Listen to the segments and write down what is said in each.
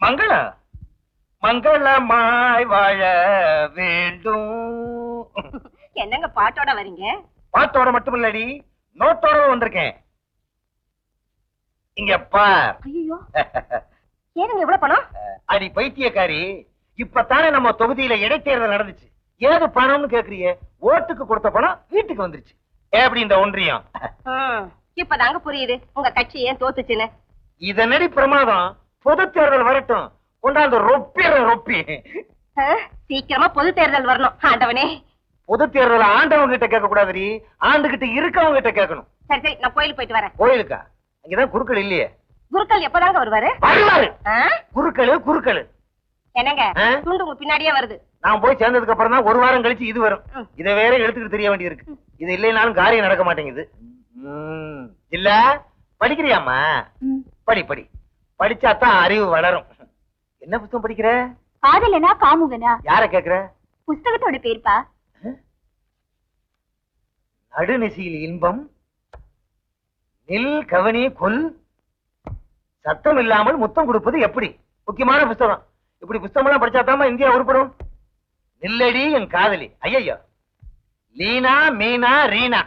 மங்கள மங்களமாய் வாழ வேண்டும். என்னங்க பாட்டோட வரீங்க? பாட்டோட மட்டும் இல்லடி, நோட்டோட வந்திருக்கேன். இங்க பார். ஐயோ, ஏனுங்க இவ்வளவு பணம்? அடி பைத்தியக்காரி, இப்பதானே நம்ம தொகுதியில இடைத்தேர்தல் நடந்துச்சு. ஏது பணம்னு கேக்குறியே? ஓட்டுக்கு கொடுத்த பணம் வீட்டுக்கு வந்துருச்சு. எப்படி இந்த ஒன்றியம்? இப்பதாங்க புரியுது உங்க கட்சி ஏன் தோத்துச்சுன்னு. இதனடி பிரமாதம். பொது தேர்தல் வரட்டும், கொண்டாந்து ரொப்பி. சீக்கிரமா பொது தேர்தல் வரணும் ஆண்டவனே. பொது தேர்தல் ஆண்டவங்க கிட்ட கேட்க கூடாது, ஆண்டுகிட்ட இருக்கவங்க கிட்ட கேட்கணும். சரி சரி, நான் கோயிலுக்கு போயிட்டு வரேன். கோயிலுக்கா? அங்கதான் குருக்கள் இல்லையே. குருக்கள் எப்பதாங்க வருவாரு? குருக்கள் என்னங்க துண்டு உங்க பின்னாடியே வருது. நான் போய் சேர்ந்ததுக்கு அப்புறம் தான் ஒரு வாரம் கழிச்சு இது வரும். இதை வேற எடுத்துக்கிட்டு தெரிய வேண்டி இருக்கு. இது இல்லைனாலும் காரியம் நடக்க மாட்டேங்குது. இல்ல படிக்கிறியாமா? படி படிச்சாதான் அறிவு வளரும். என்ன புத்தகம் படிக்கிற? காதலனா காமுகனா? யார கேக்குற? புத்தகத்தோட பேர்ப்பா. நடுநிசையில் இன்பம், நில் கவனி கொல், சத்தம் இல்லாமல் முத்தம் கொடுப்பது எப்படி? முக்கியமான புத்தகம். இப்படி புத்தகம் எல்லாம் படிச்சாதாமா இந்தியா உருப்படும். நில்லடி என் காதலி. ஐயோ, லீனா மீனா ரீனா.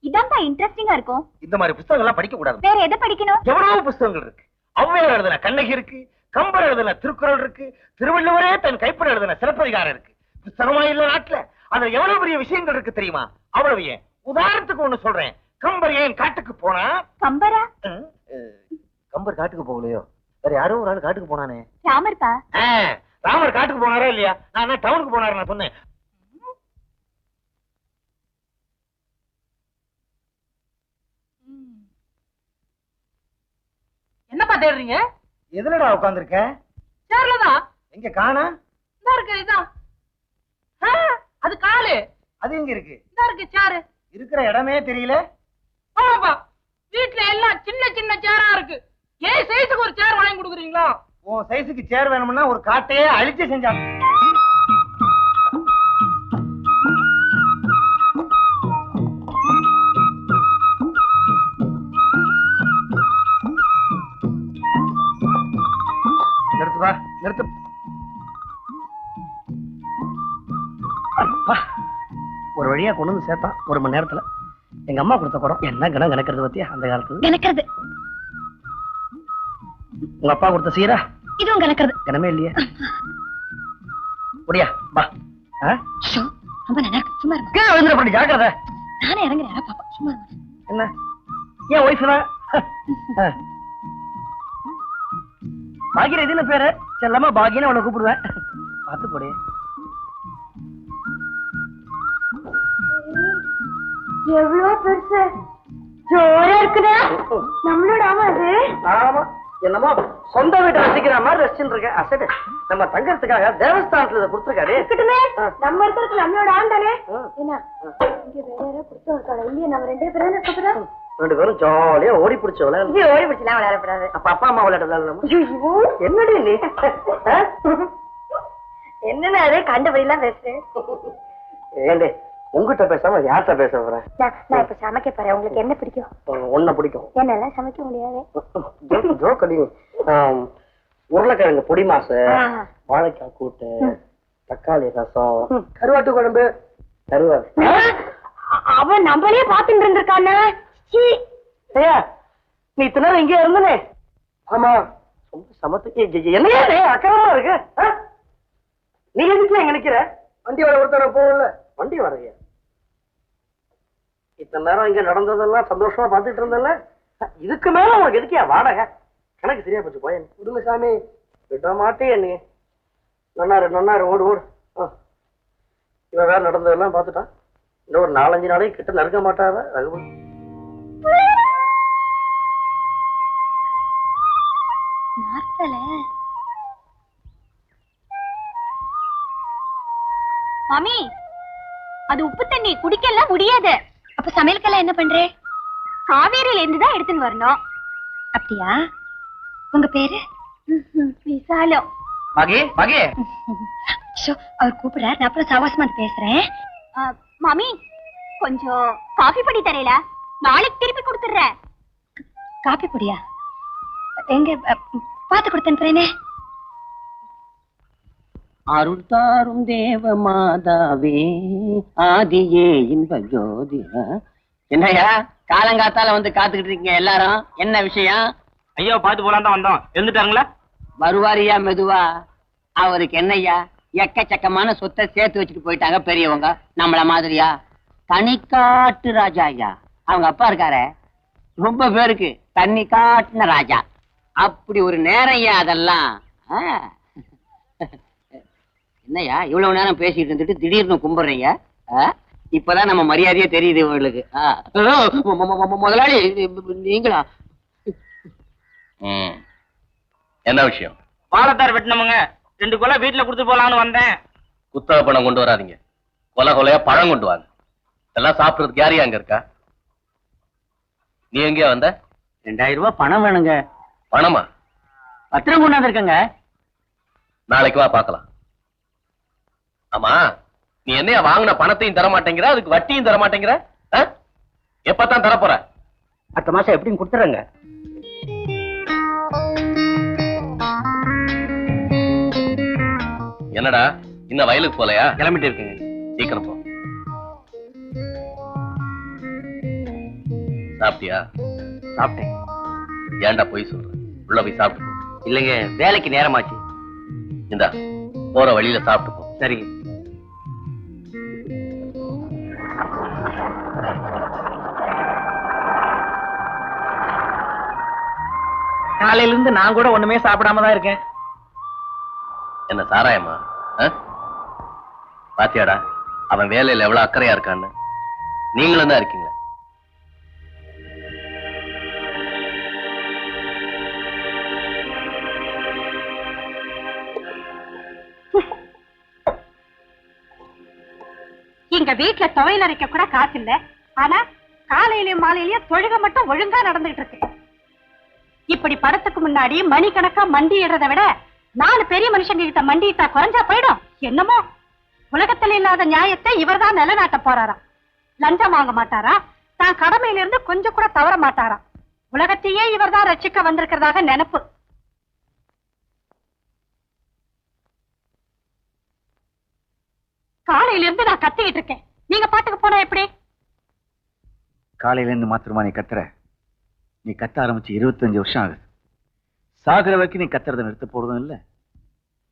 இதான்பா இன்ட்ரெஸ்டிங்கா இருக்கும். இந்த மாதிரி புத்தகம் எல்லாம் படிக்க கூடாது. வேற எதை படிக்கணும்? எவ்வளவு புத்தகங்கள் இருக்கு. ஔவையார் எழுதின கண்ணகி இருக்கு, கம்பர் எழுதின திருக்குறள் இருக்கு, திருவள்ளுவரே தன் கைப்பட எழுதின சிலப்பதிகாரம் இருக்கு. புத்தகமா இல்ல நாட்டுல அதுல எவ்வளவு பெரிய விஷயங்கள் இருக்கு தெரியுமா? அவ்வளவு ஏன். உதாரணத்துக்கு ஒண்ணு சொல்றேன். கம்பர் ஏன் காட்டுக்கு போனா? கம்பரா? கம்பர் காட்டுக்கு போகலையோ, வேற யாரோ ஒரு ஆள் காட்டுக்கு போனானே. ராமர்பா. ராமர் காட்டுக்கு போனாரா இல்லையா? நான் டவுனுக்கு போனாரு நான் சொன்னேன். என்னப்பா தேடுறீங்க? எதுலடா உட்கார்ந்திருக்க? சேர்லதான். எங்க காணா? இதா இருக்கு. இதான் அது காலு. அது எங்க இருக்கு? இதா இருக்கு சேரு. இருக்கிற இடமே தெரியல. ஆமாப்பா, வீட்டுல எல்லாம் சின்ன சின்ன சேரா இருக்கு. ஏன் சைஸுக்கு ஒரு சேர் வாங்கி கொடுக்குறீங்களா? உன் சைஸுக்கு சேர் வேணும்னா ஒரு காட்டையே அழிச்சு செஞ்சாங்க. நிறுத்துப்பா, நிறுத்து. ஒரு வழியா கொண்டு வந்து சேர்த்தான் 1 மணி நேரத்துல. எங்க அம்மா கொடுத்த குடம் என்ன கணம் கணக்கிறது பத்தியா? அந்த காலத்துல கணக்கிறது. உங்க அப்பா கொடுத்த சீரா இதுவும் கணக்கிறது. கணமே இல்லையா? முடியா பா. ரொம்ப நல்லா இருக்கு. சும்மா இருங்க. கீழே விழுந்துட ஜாக்கிரதை. நானே இறங்குறேன் பாப்பா. சும்மா இருங்க. என்ன ஏன் ஒய்ஃப்னா பாகிர இதுன்னு பேரு செல்லமா பாகின்னு அவனை கூப்பிடுவேன். பார்த்து போடு. எவ்வளவு பெருசு ஜோரா இருக்குதா? நம்மளோட ஆமா அது. ஆமா, என்னமோ சொந்த வீட்டை ரசிக்கிற மாதிரி ரசிச்சுட்டு இருக்கேன். அசடு நம்ம தங்கறதுக்காக தேவஸ்தானத்துல இதை கொடுத்துருக்காரு. நம்ம இருக்கிறது நம்மளோட ஆண்டானே. என்ன இங்க வேற யாரோ புடிச்சு இருக்காங்க இல்லையா? நம்ம 2 பேரும் கூப்பிடுறோம். 2 பேரும் ஜாலியா ஓடி பிடிச்ச விளையாடு. ஓடி பிடிச்சலாம் விளையாடக்கூடாது. அப்ப அப்பா அம்மா விளையாடுறது என்னடி நீ? என்னன்னு அதே கண்டபடியெல்லாம் பேசுறேன். ஏண்டே உங்ககிட்ட பேசாம யார்கிட்ட பேச போறேன்? நான் இப்ப சமைக்க போறேன். உங்களுக்கு என்ன பிடிக்கும்? ஒன்ன பிடிக்கும். என்னெல்லாம் சமைக்க முடியாது. உருளைக்கிழங்கு பொடி மாசு, வாழைக்காய் கூட்டு, தக்காளி ரசம், கருவாட்டு குழம்பு. கருவாடு அவன் நம்மளே பாத்துட்டு இருந்திருக்கானே. நீ இத்தனை நேரம் இங்கே இருந்தனே. ஆமா, சமத்துக்கு என்ன அக்கறமா இருக்கு. நீ எதுக்கு எங்க நிக்கிற? வண்டி வர ஒருத்தர போகல. வண்டி வரைய இத்தனை நேரம் இங்க நடந்ததெல்லாம் சந்தோஷமா பாத்துட்டு இருந்தல. இதுக்கு மேல உனக்கு எதுக்கியா வாடகை? கணக்கு சரியா போச்சு. போய் விடுங்க சாமி, விட மாட்டே. நீ நன்னாரு ஓடு ஓடு. இவன் வேற நடந்ததெல்லாம் பாத்துட்டான். இன்னும் ஒரு 4-5 நாளைக்கு கிட்ட நறுக்க மாட்டாத ரகுபதி. மாமி, அது உப்பு தண்ணி குடிக்கலாம் முடியாது. அப்ப சமையலுக்கெல்லாம் என்ன பண்றே? காவேரியில இருந்து தான் எடுத்துன்னு வரணும். அப்படியா? உங்க பேரு? விசாலம். அவர் கூப்பிடுறார். நான் அப்புறம் சவாசமா பேசுறேன். மாமி, கொஞ்சம் காஃபி பொடி தரையில நாளைக்கு திருப்பி கொடுத்துடுறேன். காஃபி பொடியா? எங்க பாத்து கொடுத்தேன். அருள் தாரும் தேவ மாதாவே ஆதியே இன்ப ஜோதி. என்னையா காலங்காத்தால வந்து காத்துக்கிட்டு இருக்கீங்க எல்லாரும்? என்ன விஷயம்? ஐயோ பாத்து போலாம் தான் வந்தோம். எழுந்துட்டாருங்களா? வருவாரியா மெதுவா? அவருக்கு என்னய்யா எக்கச்சக்கமான சொத்தை சேர்த்து வச்சுட்டு போயிட்டாங்க பெரியவங்க. நம்மள மாதிரியா? தனிக்காட்டு ராஜா ஐயா. அவங்க அப்பா இருக்காரு, ரொம்ப பேருக்கு தண்ணி காட்டுன ராஜா. அப்படி ஒரு நேரம் அதெல்லாம். என்னய்யா இவ்வளவு நேரம் பேசிட்டு இருந்துட்டு திடீர்னு கும்பிடுறீங்க? இப்பதான் நம்ம மரியாதையே தெரியுது உங்களுக்கு. முதலாளி நீங்களா? என்ன விஷயம்? வாழைத்தார் வெட்டினமுங்க, 2 கொலை வீட்டுல கொடுத்து போலான்னு வந்தேன். குத்தக பணம் கொண்டு வராதீங்க, கொலை கொலையா பழம் கொண்டு வாங்க. எல்லாம் சாப்பிடுறதுக்கு யாரையா அங்க இருக்கா? நீ எங்கேயா வந்த? 2000 ரூபாய் பணம் வேணுங்க. பணமா? பத்திரம் கொண்டாந்து இருக்கங்க. நாளைக்கு வா பாக்கலாம். ஆமா, நீ என்னையா வாங்கின பணத்தையும் தர மாட்டேங்கிற, அதுக்கு வட்டியும் தர மாட்டேங்கிற? எப்பதான் தர போற? அடுத்த மாசம் எப்படின்னு கொடுத்துறங்க. என்னடா இன்னும் வயலுக்கு போலையா? கிளம்பிட்டு இருக்குங்க. சீக்கிரம் போ. சாப்பிட்டியா? சாப்பிட்டேன். ஏன்டா போய் சொல்ற? உள்ள போய் சாப்பிட்டு போ. இல்லைங்க, வேலைக்கு நேரமாச்சு. இந்தா போற வழியில சாப்பிட்டு போ. சரிங்க. காலையில இருந்து நான் கூட ஒண்ணுமே சாப்பிடாம தான் இருக்கேன். என்ன சாராயமா? பாத்தியாடா அவன் வேலையில எவ்வளவு அக்கறையா இருக்கான்னு. நீங்களும் தான் இருக்கீங்க. எங்க வீட்டுல துவையல் அரைக்க கூட காசு இல்ல. ஆனா காலையிலயும் மாலையிலயும் தொழுக மட்டும் ஒழுங்கா நடந்துகிட்டு இருக்கு. இப்படி படத்துக்கு முன்னாடி மணிக்கணக்கா மண்டிடுறத விட 4 பெரிய மனுஷங்க கிட்ட மண்டிட்டா குறைஞ்சா போயிடும். என்னமோ உலகத்துல இல்லாத நியாயத்தை இவர்தான் நிலைநாட்ட போறாரா. லஞ்சம் வாங்க மாட்டாரா, தான் கடமையில இருந்து கொஞ்சம் கூட தவற மாட்டாரா. உலகத்தையே இவர்தான் ரட்சிக்க வந்திருக்கிறதாக நினைப்பு. காலையில இருந்து நான் கத்திக்கிட்டு இருக்கேன், நீங்க பாட்டுக்கு போனா எப்படி? காலையில இருந்து மாத்திரமா நீ கத்துற? நீ கத்த ஆரம்பிச்சு 25 வருஷம் ஆகுது. சாகுற வரைக்கும் நீ கத்துறதை நிறுத்த போறதும் இல்ல,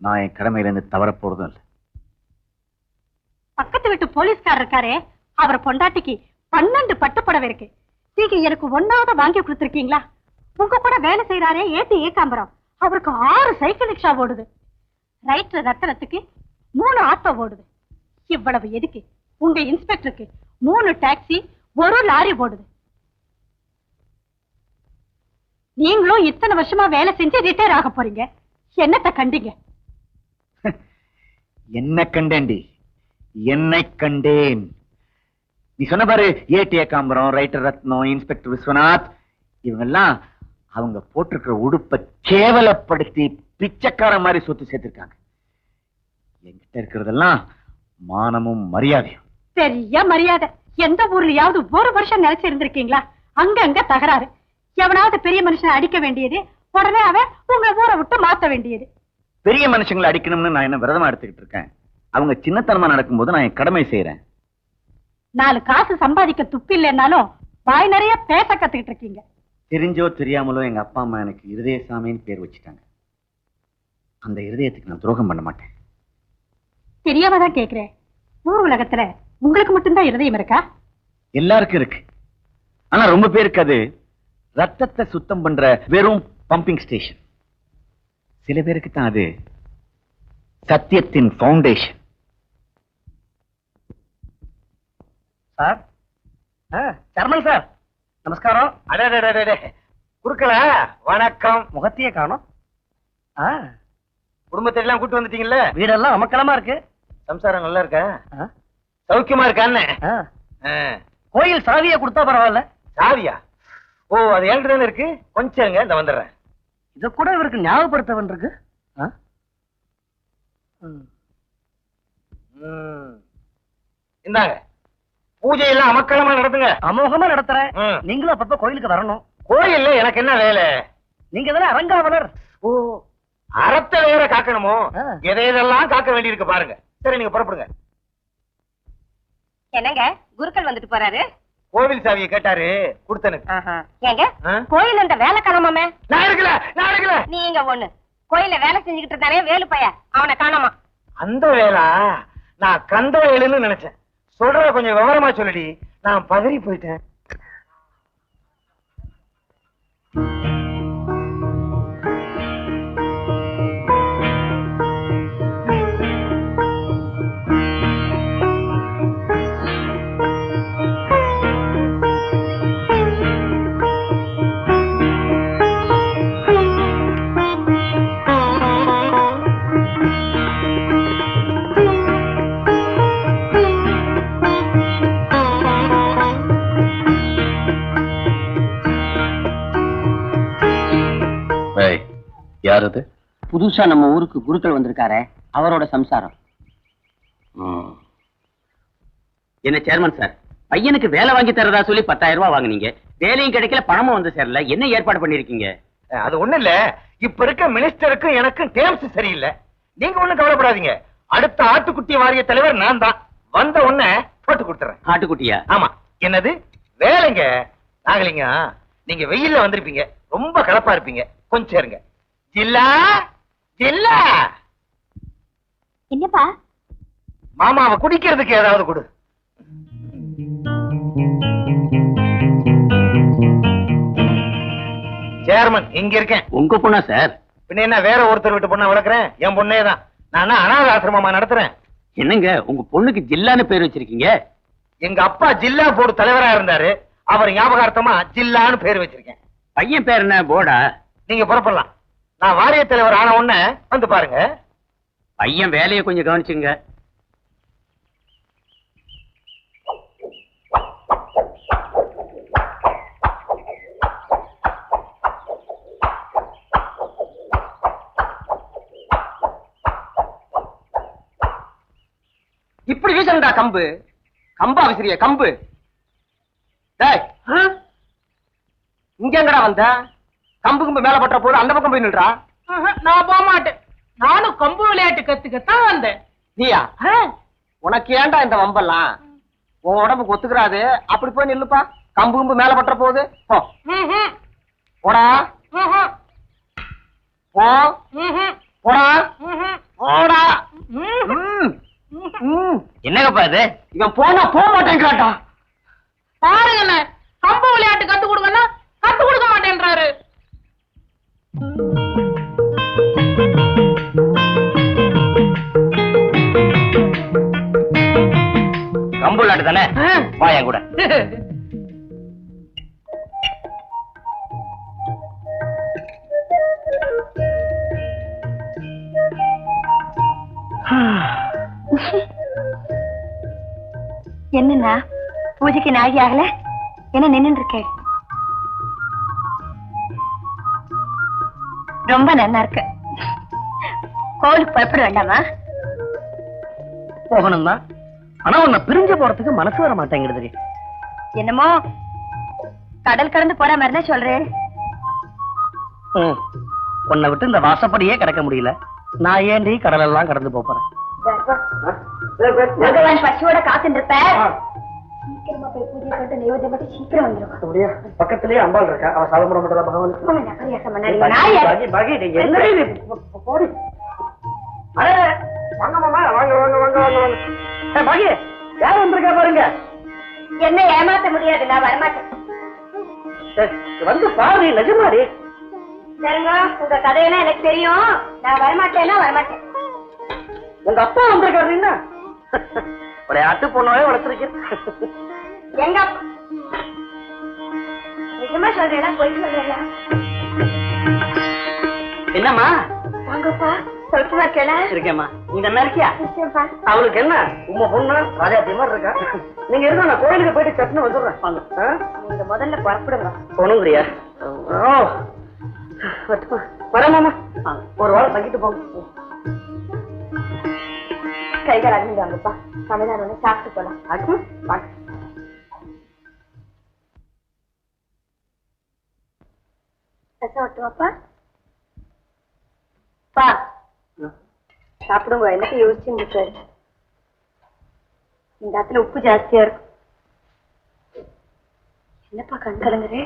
நான் என் கடமையில இருந்து தவற போறதும் இல்ல. பக்கத்து வீட்டு போலீஸ்காரர் இருக்காரே, அவர் பொண்டாட்டிக்கு 12 பட்டுப்புடவை இருக்கு. நீங்க எனக்கு 1வது வாங்கி கொடுத்துருக்கீங்களா? உங்க கூட வேலை செய்யறாரே ஏத்தி ஏகாம்பரம், அவருக்கு 6 சைக்கிள் ரிக்ஷா ஓடுது. ரைட்டர் ரத்தனத்துக்கு 3 ஆட்டோ ஓடுது. இவ்வளவு எதுக்கு உங்க இன்ஸ்பெக்டருக்கு 3 டாக்ஸி 1 லாரி ஓடுது. நீங்களும் இத்தனை வருஷமா வேலை செஞ்சு ரிட்டையர் ஆக போறீங்க. என்னத்த கண்டீங்க? என்ன கண்டேன்டி? என்னை கண்டேன். நீ சொன்ன பாரு, ஏடி ஏகாம்பரம், ரைட்டர் ரத்னம், இன்ஸ்பெக்டர் விஸ்வநாத், இவங்கெல்லாம் அவங்க போட்டிருக்கிற உடுப்பை கேவலப்படுத்தி பிச்சைக்கார மாதிரி சொத்து சேர்த்திருக்காங்க. என்கிட்ட இருக்கிறதெல்லாம் மானமும் மரியாதையும். பெரிய மரியாதை. எந்த ஊர்லயாவது 1 வருஷம் நிலைச்சு இருந்திருக்கீங்களா? அங்கங்க தகராறு. எவனாவது பெரிய மனுஷனை அடிக்க வேண்டியது, உடனே அவன் உங்க ஊரை விட்டு மாத்த வேண்டியது. பெரிய மனுஷங்களை அடிக்கணும்னு நான் என்ன விரதமா எடுத்துக்கிட்டு இருக்கேன்? அவங்க சின்னத்தனமா நடக்கும்போது நான் என் கடமை செய்யறேன். 4 காசு சம்பாதிக்க துப்பு இல்லைன்னாலும் வாய் நிறைய பேச கத்துக்கிட்டு இருக்கீங்க. தெரிஞ்சோ தெரியாமலோ எங்க அப்பா அம்மா எனக்கு இருதயசாமின்னு பேர் வச்சுட்டாங்க. அந்த இருதயத்துக்கு நான் துரோகம் பண்ண மாட்டேன். தெரியாம தான் கேக்குறேன். ஊர் உலகத்துல உங்களுக்கு மட்டும்தான் இருதயம் இருக்கா? எல்லாருக்கும் இருக்கு. ஆனா ரொம்ப பேருக்கு அது ரத்தத்தை சுத்தம் பண்ற வெறும் பம்பிங் ஸ்டேஷன். சில பேருக்கு தான் அது சத்தியத்தின் பவுண்டேஷன். சார், சர்மன் சார், நமஸ்காரம். அடே குறுக்கல, வணக்கம். முகத்தையே காணோம். குடும்பத்தை எல்லாம் கூட்டு வந்துட்டீங்கல்ல? வீடெல்லாம் அமக்கலமா இருக்கு. சம்சாரம் நல்லா இருக்கா? சௌக்கியமா இருக்கான்னு? கோயில் சாவியை கொடுத்தா பரவாயில்ல. சாவியா? ஓ, அது என்கிட்ட இருக்கு. கொஞ்சம் இந்த வந்துடுறேன். இத கூட இவருக்கு ஞாபகப்படுத்த வேண்டியிருக்கு. இந்தாங்க, பூஜை எல்லாம் அமக்களமா நடத்துங்க. அமோகமா நடத்துறேன். நீங்களும் அப்பப்ப கோயிலுக்கு வரணும். கோயில்ல எனக்கு என்ன வேலை? நீங்க தானே அரங்காவலர். ஓ, அறத்தை வேற காக்கணுமோ? எதையெல்லாம் காக்க வேண்டியிருக்கு பாருங்க. சரி, நீங்க புறப்படுங்க. என்னங்க குருக்கள் வந்துட்டு போறாரு? கோவில் சாவியை கேட்டாரு, கொடுத்தனுக்கு. ஏங்க கோயில் அந்த வேலை கிளம்பாமே? நான் இருக்கல. நீங்க ஒண்ணு கோயில வேலை செஞ்சுக்கிட்டு இருந்தானே வேலு பைய, அவனை காணோமா? அந்த வேலா? நான் கந்த வேலுன்னு நினைச்சேன். சொல்ற கொஞ்சம் விவரமா சொல்லுடி. நான் பதறி போயிட்டேன். யார் அது? புதுசா நம்ம ஊருக்கு குருக்கள் வந்திருக்காரு, அவரோட சம்சாரம். என்ன சேர்மன் சார், பையனுக்கு வேலை வாங்கி தரதா சொல்லி 10,000 ரூபாய் வாங்குனீங்க, வேலையும் கிடைக்கல, பணமும் வந்து சேரல, என்ன ஏற்பாடு பண்ணிருக்கீங்க? அது ஒண்ணு இல்ல, இப்ப இருக்க மினிஸ்டருக்கும் எனக்கும் டேம்ஸ் சரியில்லை. நீங்க ஒண்ணும் கவலைப்படாதீங்க. அடுத்த ஆட்டுக்குட்டி வாரிய தலைவர் நான் தான். வந்த உடனே போட்டு கொடுத்துறேன். ஆட்டுக்குட்டியா? ஆமா. என்னது வேலைங்க? நாகலிங்க, நீங்க வெயில்ல வந்திருப்பீங்க, ரொம்ப கலப்பா இருப்பீங்க, கொஞ்சம் இருங்க. ஜில்லா ஜில்லா. என்னப்பா? மாமாவை குடிக்கிறதுக்கு ஏதாவது கொடு. சேர்மன் இங்க இருக்கேன். உங்க பொண்ணா சார்? பின்ன என்ன, வேற ஒருத்தர் வீட்டு பொண்ணா வளர்க்கிறேன்? என் பொண்ணே தான். நான் அனாத ஆசிரமமா நடத்துறேன். என்னங்க உங்க பொண்ணுக்கு ஜில்லான்னு பேர் வச்சிருக்கீங்க? எங்க அப்பா ஜில்லா போர்டு தலைவரா இருந்தாரு, அவர் ஞாபகார்த்தமா ஜில்லான்னு பேர் வச்சிருக்கேன். பையன் பேர் என்ன? போர்டா? நீங்க புறப்படலாம். நான் வாரிய தலைவர் ஆன உடனே வந்து பாருங்க. பையன் வேலையை கொஞ்சம் கவனிச்சுங்க. இப்படி வீசணும்டா கம்பு. கம்பா விசிறிய கம்பு. டேய், இங்க எங்கடா வந்த? கம்பு கம்பு மேல பற்ற போது அந்த பக்கம் போய் நில்றா. நான் போக மாட்டேன். நானும் கம்பு விளையாட்டு கத்துக்கத்தான் வந்தேன். நீயா? உனக்கு ஏன்டா இந்த வம்பெல்லாம்? உன் உடம்புக்கு ஒத்துக்கிறாது. அப்படி போய் நில்லுப்பா. கம்பு கம்பு மேல பற்ற போகுது. போடா போ. போடா போடா. என்னங்கப்பா இது? இவன் போனா போக மாட்டேங்கிறாட்டா. பாருங்க என்ன, கம்பு விளையாட்டு கத்து கொடுங்கன்னா கத்து கொடுக்க மாட்டேன்றாரு. கம்பு விளையாட்டு தானே? வா என் கூட. என்னன்னா பூஜைக்கு நாழி ஆகல, என்ன நின்னு இருக்க? ரொம்ப நல்லா இருக்கு. கோவிலுக்கு புறப்பட வேண்டாமா? போகணும் தான். ஆனா உன்னை பிரிஞ்சு போறதுக்கு மனசு வர மாட்டேங்கிறது. என்னமோ கடல் கடந்து போற மாதிரி தான் சொல்றேன். உன்னை விட்டு இந்த வாசப்படியே கிடக்க முடியல. நான் ஏண்டி கடல் எல்லாம் கடந்து போறேன்? பகவான் பசுவோட காத்துட்டு இருப்ப. சீக்கிரமா போய் பூஜை பண்ணிட்டு நைவேத்தியம் பண்ணி சீக்கிரம் வந்துடும். பக்கத்திலேயே அம்பாள் இருக்கா. அவன் சாலமுறை மட்டும் பகவான். யார் வந்திருக்கா பாருங்க. என்ன ஏமாத்த முடியாது, நான் வரமாட்டேன். வந்து பாரு, நிஜமாடி. சரிங்க, உங்க கதையெல்லாம் எனக்கு தெரியும். நான் வரமாட்டேன்னா வரமாட்டேன். உங்க அப்பா வந்திருக்காரு. ஒரு அட்டு பொண்ணாவே வளர்த்துருக்கேன். எங்க அப்பா? நிஜமா சொல்றேன்னா பொய் சொல்றேன்னா? என்னம்மா? வாங்கப்பா, சொல்லுமா இருக்கல? இருக்கேம்மா. நீ நல்லா இருக்கியா? நிச்சயம்ப்பா. அவளுக்கு என்ன, உங்க பொண்ணு ராஜாத்தி மாதிரி இருக்கா. நீங்க இருந்தா நான் கோயிலுக்கு போயிட்டு சட்டுன்னு வந்துடுறேன். வாங்க. நீங்க முதல்ல புறப்படுங்க. போனுங்கிறியா? வரமாமா, ஒரு வாரம் தங்கிட்டு போங்க. கைகள் அகந்து வாங்கப்பா. சமையல் சாப்பிட்டு போலாம். வாங்க. ரசம் ஓட்டுவாப்பா. பா சாப்பிடுங்க, எனக்கு யோசிச்சுங்க சார். இந்த இடத்துல உப்பு ஜாஸ்தியா இருக்கும். என்னப்பா கண் கலங்குறே?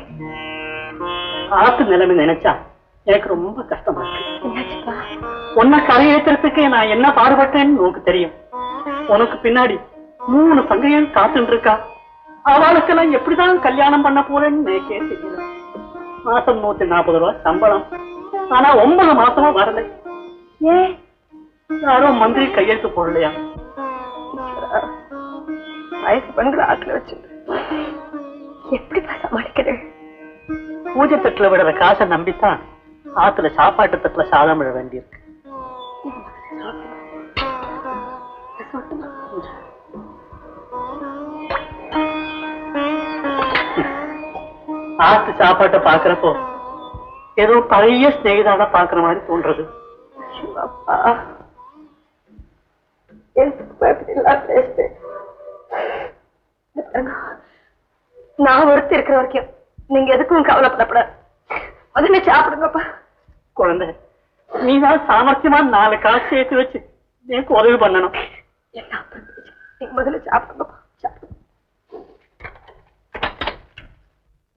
ஆத்து நிலைமை நினைச்சா எனக்கு ரொம்ப கஷ்டமா இருக்கு. என்னாச்சுப்பா? உன்னை கரையேற்றுறதுக்கு நான் என்ன பாடுபட்டேன்னு உனக்கு தெரியும். உனக்கு பின்னாடி 3 தங்கையும் காத்துட்டு இருக்கா. அவளுக்கெல்லாம் எப்படிதான் கல்யாணம் பண்ண போறேன்னு எனக்கே தெரியல. மாசம் 140 ரூபாய் சம்பளம், ஆனா 9 மாசமா வரல. ஏன்? யாரோ மந்திரி கையெழுத்து போடலையா? வயசு பெண்கள் ஆத்துல வச்சு எப்படிப்பா சமாளிக்கிறேன்? பூஜை தட்டுல விடுற காசை நம்பித்தான் ஆத்துல சாப்பாட்டு தட்டுல சாதம் விட வேண்டியிருக்கு. ஆத்து சாப்பாட்டை பாக்குறப்போ ஏதோ பழைய ஸ்நேகிதான பாக்குற மாதிரி தோன்றது. நான் ஒருத்தி இருக்கிற வரைக்கும் நீங்க எதுக்கும் கவலைப்படப்படாது. முதல்ல சாப்பிடுங்கப்பா. குழந்தை, நீதான் சாமர்த்தியமா 4 காசு சேர்த்து வச்சு எனக்கு உதவி பண்ணணும். எல்லாம் நீங்க முதல்ல சாப்பிடுங்கப்பா.